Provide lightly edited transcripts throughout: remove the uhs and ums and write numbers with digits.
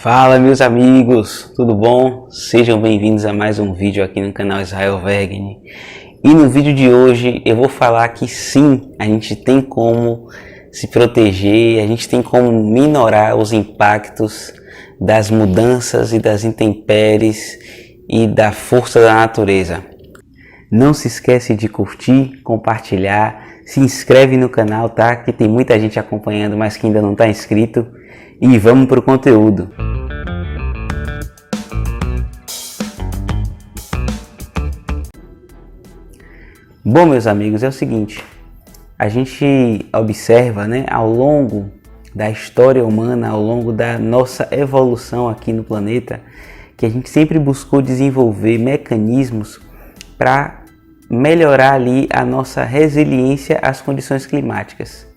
Fala meus amigos, tudo bom? Sejam bem-vindos a mais um vídeo aqui no canal Israel Wegener. E no vídeo de hoje eu vou falar que sim, a gente tem como se proteger, a gente tem como minorar os impactos das mudanças e das intempéries e da força da natureza. Não se esquece de curtir, compartilhar, se inscreve no canal, tá? Que tem muita gente acompanhando, mas que ainda não está inscrito. E vamos para o conteúdo. Bom, meus amigos, é o seguinte, a gente observa, ao longo da história humana, ao longo da nossa evolução aqui no planeta, que a gente sempre buscou desenvolver mecanismos para melhorar ali a nossa resiliência às condições climáticas.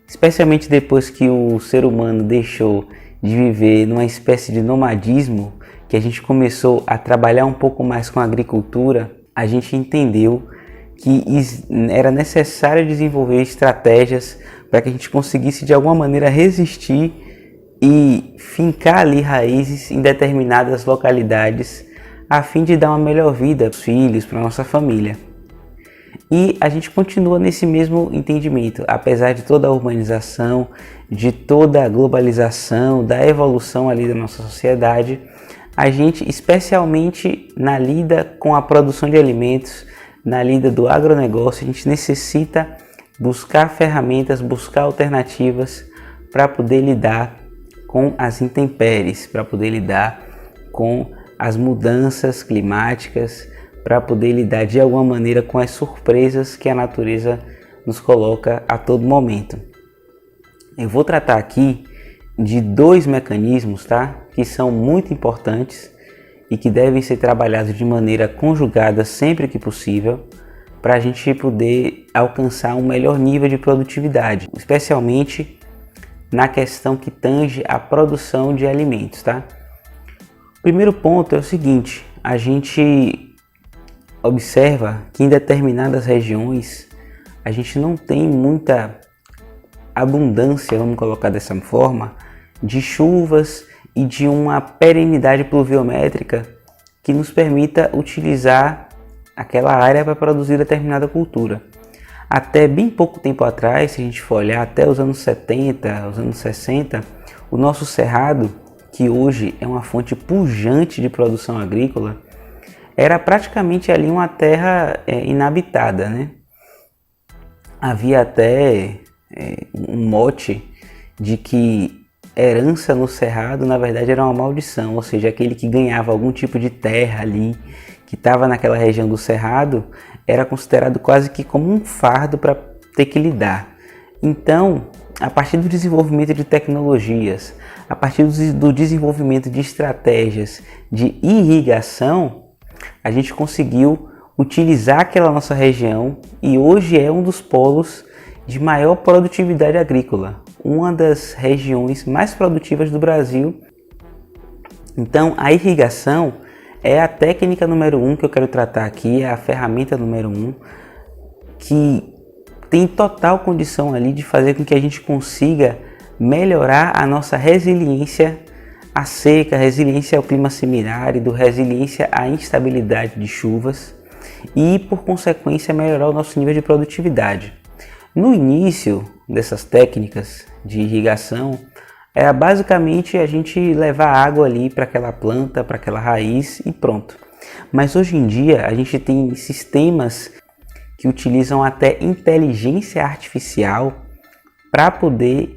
Especialmente depois que o ser humano deixou de viver numa espécie de nomadismo, que a gente começou a trabalhar um pouco mais com a agricultura, a gente entendeu que era necessário desenvolver estratégias para que a gente conseguisse de alguma maneira resistir e fincar ali raízes em determinadas localidades a fim de dar uma melhor vida para os filhos, para a nossa família. E a gente continua nesse mesmo entendimento, apesar de toda a urbanização, de toda a globalização, da evolução ali da nossa sociedade, a gente, especialmente na lida com a produção de alimentos, na lida do agronegócio, a gente necessita buscar ferramentas, buscar alternativas para poder lidar com as intempéries, para poder lidar com as mudanças climáticas, para poder lidar de alguma maneira com as surpresas que a natureza nos coloca a todo momento. Eu vou tratar aqui de dois mecanismos, que são muito importantes e que devem ser trabalhados de maneira conjugada sempre que possível para a gente poder alcançar um melhor nível de produtividade, especialmente na questão que tange a produção de alimentos. O primeiro ponto é o seguinte, a gente observa que em determinadas regiões a gente não tem muita abundância, vamos colocar dessa forma, de chuvas e de uma perenidade pluviométrica que nos permita utilizar aquela área para produzir determinada cultura. Até bem pouco tempo atrás, se a gente for olhar até os anos 70, os anos 60, o nosso cerrado, que hoje é uma fonte pujante de produção agrícola, era praticamente ali uma terra inabitada, Havia até um mote de que herança no cerrado na verdade era uma maldição, ou seja, aquele que ganhava algum tipo de terra ali, que estava naquela região do cerrado, era considerado quase que como um fardo para ter que lidar. Então, a partir do desenvolvimento de tecnologias, a partir do desenvolvimento de estratégias de irrigação, a gente conseguiu utilizar aquela nossa região e hoje é um dos polos de maior produtividade agrícola, uma das regiões mais produtivas do Brasil. Então a irrigação é a técnica número 1 que eu quero tratar aqui, é a ferramenta número 1 que tem total condição ali de fazer com que a gente consiga melhorar a nossa resiliência à seca, resiliência ao clima semiárido, resiliência à instabilidade de chuvas e, por consequência, melhorar o nosso nível de produtividade. No início dessas técnicas de irrigação, era basicamente a gente levar água ali para aquela planta, para aquela raiz e pronto. Mas hoje em dia a gente tem sistemas que utilizam até inteligência artificial para poder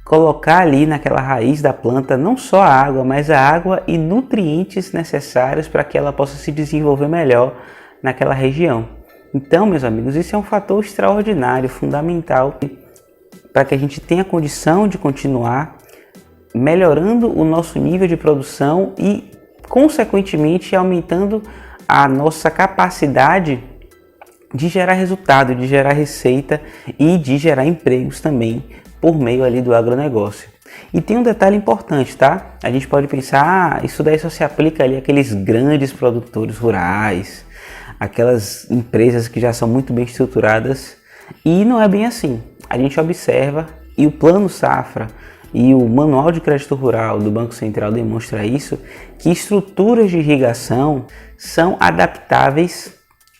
colocar ali naquela raiz da planta não só a água, mas a água e nutrientes necessários para que ela possa se desenvolver melhor naquela região. Então, meus amigos, isso é um fator extraordinário, fundamental, para que a gente tenha condição de continuar melhorando o nosso nível de produção e, consequentemente, aumentando a nossa capacidade de gerar resultado, de gerar receita e de gerar empregos também por meio ali do agronegócio. E tem um detalhe importante, A gente pode pensar, isso daí só se aplica ali àqueles grandes produtores rurais, aquelas empresas que já são muito bem estruturadas, e não é bem assim. A gente observa, e o Plano Safra e o Manual de Crédito Rural do Banco Central demonstra isso, que estruturas de irrigação são adaptáveis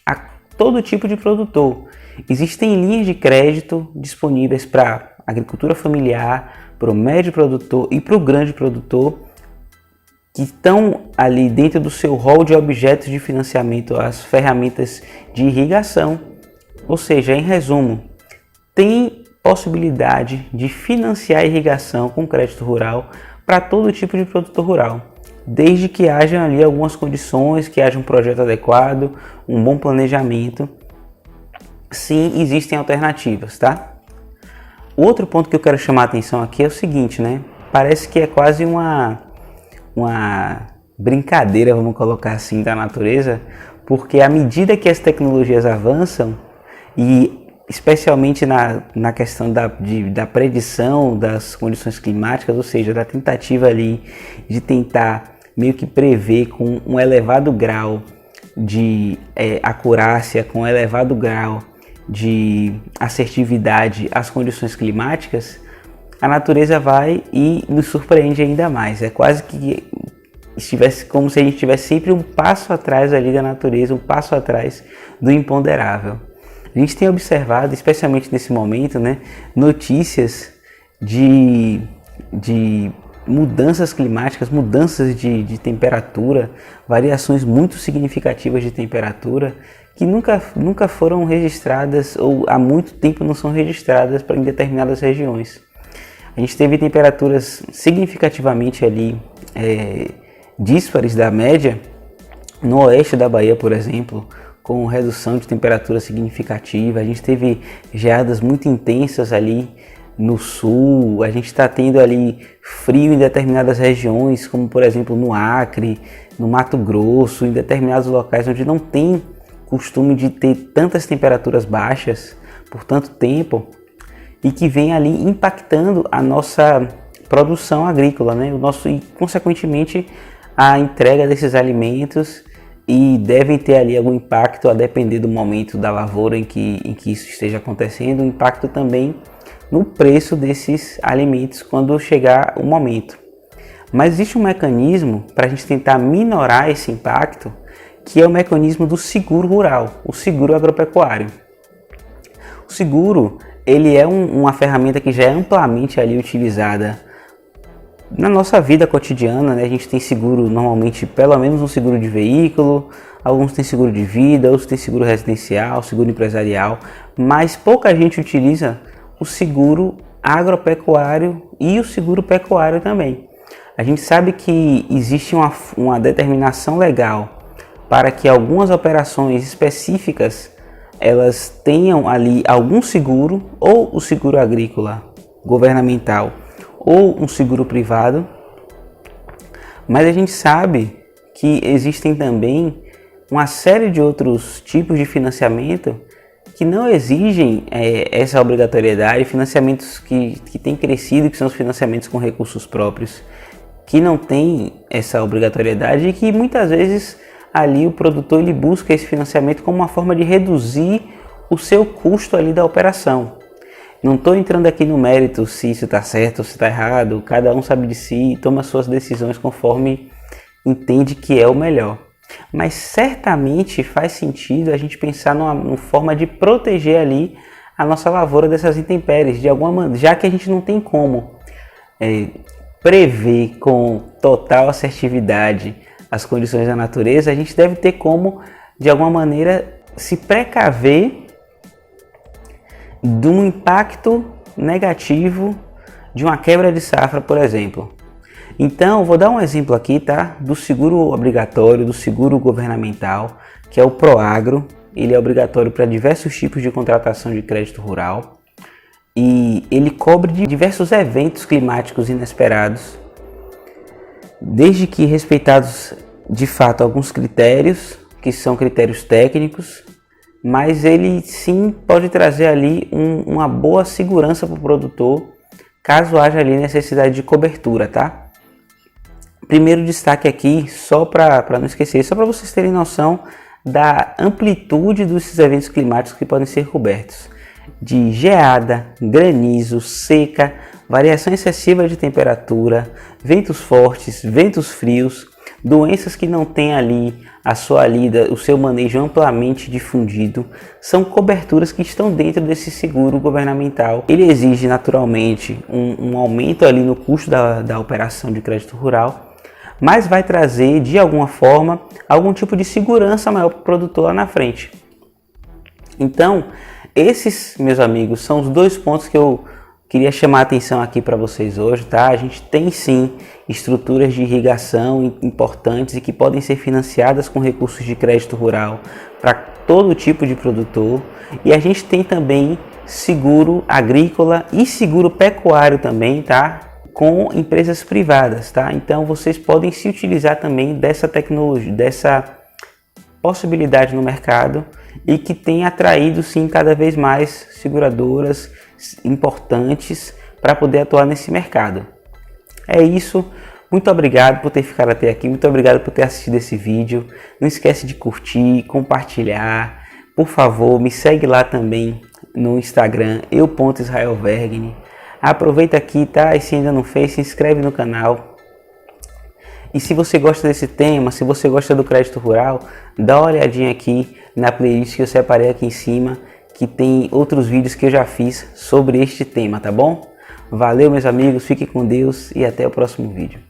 a todo tipo de produtor. Existem linhas de crédito disponíveis para agricultura familiar, para o médio produtor e para o grande produtor, que estão ali dentro do seu rol de objetos de financiamento, as ferramentas de irrigação. Ou seja, em resumo, tem possibilidade de financiar a irrigação com crédito rural para todo tipo de produtor rural, desde que haja ali algumas condições, que haja um projeto adequado, um bom planejamento. Sim, existem alternativas, tá? Outro ponto que eu quero chamar a atenção aqui é o seguinte, né? Parece que é quase uma brincadeira, vamos colocar assim, da natureza, porque à medida que as tecnologias avançam, e especialmente na questão da predição das condições climáticas, ou seja, da tentativa ali de tentar meio que prever com um elevado grau de acurácia, com um elevado grau de assertividade às condições climáticas, a natureza vai e nos surpreende ainda mais. É quase que estivesse como se a gente estivesse sempre um passo atrás ali da natureza, um passo atrás do imponderável. A gente tem observado, especialmente nesse momento, né, notícias de mudanças climáticas, mudanças de temperatura, variações muito significativas de temperatura que nunca foram registradas ou há muito tempo não são registradas em determinadas regiões. A gente teve temperaturas significativamente ali díspares da média no oeste da Bahia, por exemplo, com redução de temperatura significativa. A gente teve geadas muito intensas ali no sul, a gente está tendo ali frio em determinadas regiões, como por exemplo no Acre, no Mato Grosso, em determinados locais onde não tem costume de ter tantas temperaturas baixas por tanto tempo e que vem ali impactando a nossa produção agrícola, né? E consequentemente a entrega desses alimentos, e devem ter ali algum impacto a depender do momento da lavoura em que isso esteja acontecendo, um impacto também no preço desses alimentos quando chegar o momento. Mas existe um mecanismo para a gente tentar minorar esse impacto, que é o mecanismo do seguro rural, o seguro agropecuário. O seguro, ele é uma ferramenta que já é amplamente ali utilizada na nossa vida cotidiana, né? A gente tem seguro normalmente, pelo menos um seguro de veículo, alguns têm seguro de vida, outros têm seguro residencial, seguro empresarial, mas pouca gente utiliza o seguro agropecuário e o seguro pecuário também. A gente sabe que existe uma determinação legal para que algumas operações específicas elas tenham ali algum seguro, ou o seguro agrícola governamental ou um seguro privado, mas a gente sabe que existem também uma série de outros tipos de financiamento que não exigem essa obrigatoriedade, financiamentos que têm crescido, que são os financiamentos com recursos próprios, que não tem essa obrigatoriedade e que muitas vezes ali o produtor ele busca esse financiamento como uma forma de reduzir o seu custo ali da operação. Não estou entrando aqui no mérito se isso está certo ou se está errado, cada um sabe de si e toma suas decisões conforme entende que é o melhor. Mas certamente faz sentido a gente pensar numa forma de proteger ali a nossa lavoura dessas intempéries, de alguma maneira, já que a gente não tem como prever com total assertividade as condições da natureza, a gente deve ter como, de alguma maneira, se precaver de um impacto negativo de uma quebra de safra, por exemplo. Então, vou dar um exemplo aqui, tá? Do seguro obrigatório, do seguro governamental, que é o Proagro. Ele é obrigatório para diversos tipos de contratação de crédito rural e ele cobre diversos eventos climáticos inesperados, desde que respeitados de fato alguns critérios, que são critérios técnicos, mas ele sim pode trazer ali uma boa segurança para o produtor, caso haja ali necessidade de cobertura, tá? Primeiro destaque aqui, só para não esquecer, só para vocês terem noção da amplitude desses eventos climáticos que podem ser cobertos. De geada, granizo, seca, variação excessiva de temperatura, ventos fortes, ventos frios, doenças que não têm ali a sua lida, o seu manejo amplamente difundido, são coberturas que estão dentro desse seguro governamental. Ele exige naturalmente um aumento ali no custo da operação de crédito rural, mas vai trazer de alguma forma algum tipo de segurança maior para o produtor lá na frente. Então, esses, meus amigos, são os dois pontos que eu queria chamar a atenção aqui para vocês hoje, tá? A gente tem sim estruturas de irrigação importantes e que podem ser financiadas com recursos de crédito rural para todo tipo de produtor. E a gente tem também seguro agrícola e seguro pecuário também, tá? Com empresas privadas, tá? Então vocês podem se utilizar também dessa tecnologia, dessa possibilidade no mercado e que tem atraído sim cada vez mais seguradoras importantes para poder atuar nesse mercado. É isso, muito obrigado por ter ficado até aqui, muito obrigado por ter assistido esse vídeo. Não esquece de curtir, compartilhar, por favor, me segue lá também no Instagram, eu.israelvergne. Aproveita aqui, tá? E se ainda não fez, se inscreve no canal. E se você gosta desse tema, se você gosta do crédito rural, dá uma olhadinha aqui na playlist que eu separei aqui em cima, que tem outros vídeos que eu já fiz sobre este tema, tá bom? Valeu, meus amigos, fiquem com Deus e até o próximo vídeo.